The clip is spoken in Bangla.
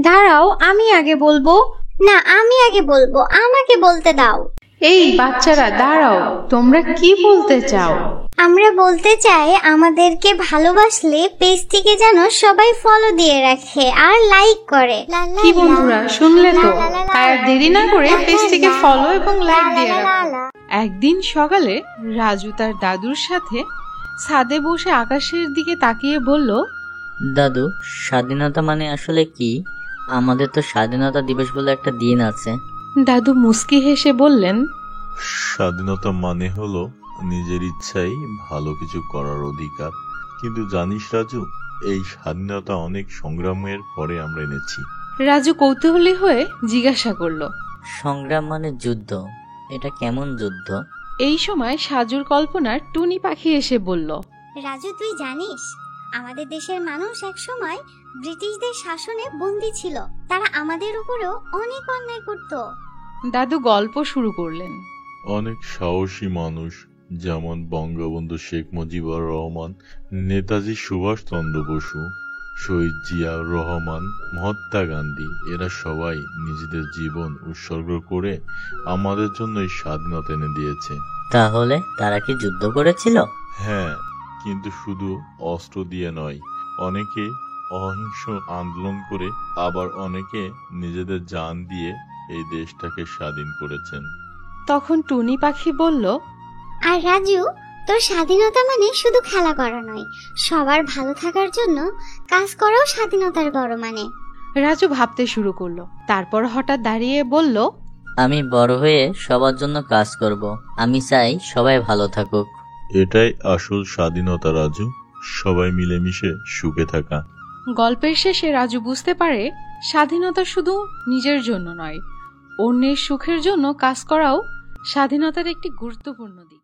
দাঁড়াও, আমি আগে বলবো। না, আমি আগে বলবো, আমাকে বলতে দাও। এই বাচ্চারা দাঁড়াও, তোমরা কি বলতে চাও? আমরা বলতে চাই আমাদেরকে ভালোবাসলে পেজটিকে যেন সবাই ফলো দিয়ে রাখে আর লাইক করে। কি বন্ধুরা, শুনলে তো? তাই আর দেরি না করে পেজটিকে ফলো এবং লাইক দিয়ে রাখো। একদিন সকালে রাজু তার দাদুর সাথে ছাদে বসে আকাশের দিকে তাকিয়ে বলল, দাদু, স্বাধীনতা মানে আসলে কি? আমাদের তো স্বাধীনতা দিবস বলে একটা দিন আছে। দাদু মুস্কি হেসে বললেন, স্বাধীনতা মানে হলো নিজের ইচ্ছায় ভালো কিছু করার অধিকার। কিন্তু জানিস রাজু, এই স্বাধীনতা অনেক সংগ্রামের পরে আমরা এনেছি। রাজু কৌতূহলী হয়ে জিজ্ঞাসা করলো, সংগ্রাম মানে যুদ্ধ? এটা কেমন যুদ্ধ? এই সময় সাজুর কল্পনার টুনি পাখি এসে বলল, রাজু, তুই জানিস আমাদের দেশের মানুষ এক সময় ব্রিটিশদের শাসনে বন্দী ছিল। তারা আমাদের উপরেও অনেক অন্যায় করত। দাদু গল্প শুরু করলেন। অনেক সাহসী মানুষ, যেমন বঙ্গবন্ধু শেখ মুজিবুর রহমান, নেতাজি সুভাষচন্দ্র বসু, শহীদ জিয়া রহমান, মহাত্মা গান্ধী, এরা সবাই নিজেদের জীবন উৎসর্গ করে আমাদের জন্য এই স্বাধীনতা এনে দিয়েছে। তাহলে তারা কি যুদ্ধ করেছিল? হ্যাঁ, কিন্তু শুধু অস্ত্র দিয়ে নয়। অনেকে অহিংস আন্দোলন করে, আবার অনেকে নিজেদের জান দিয়ে এই দেশটাকে স্বাধীন করেছেন। তখন টুনি পাখি বলল, আর রাজু, তোর স্বাধীনতা মানে শুধু খেলা করা নয়, সবার ভালো থাকার জন্য কাজ করাও স্বাধীনতার বড় মানে। রাজু ভাবতে শুরু করলো, তারপর হঠাৎ দাঁড়িয়ে বলল, আমি বড় হয়ে সবার জন্য কাজ করব। আমি চাই সবাই ভালো থাকুক। এটাই আসল স্বাধীনতা রাজু, সবাই মিলেমিশে সুখে থাকা। গল্পের শেষে রাজু বুঝতে পারে স্বাধীনতা শুধু নিজের জন্য নয়, অন্যের সুখের জন্য কাজ করাও স্বাধীনতার একটি গুরুত্বপূর্ণ দিক।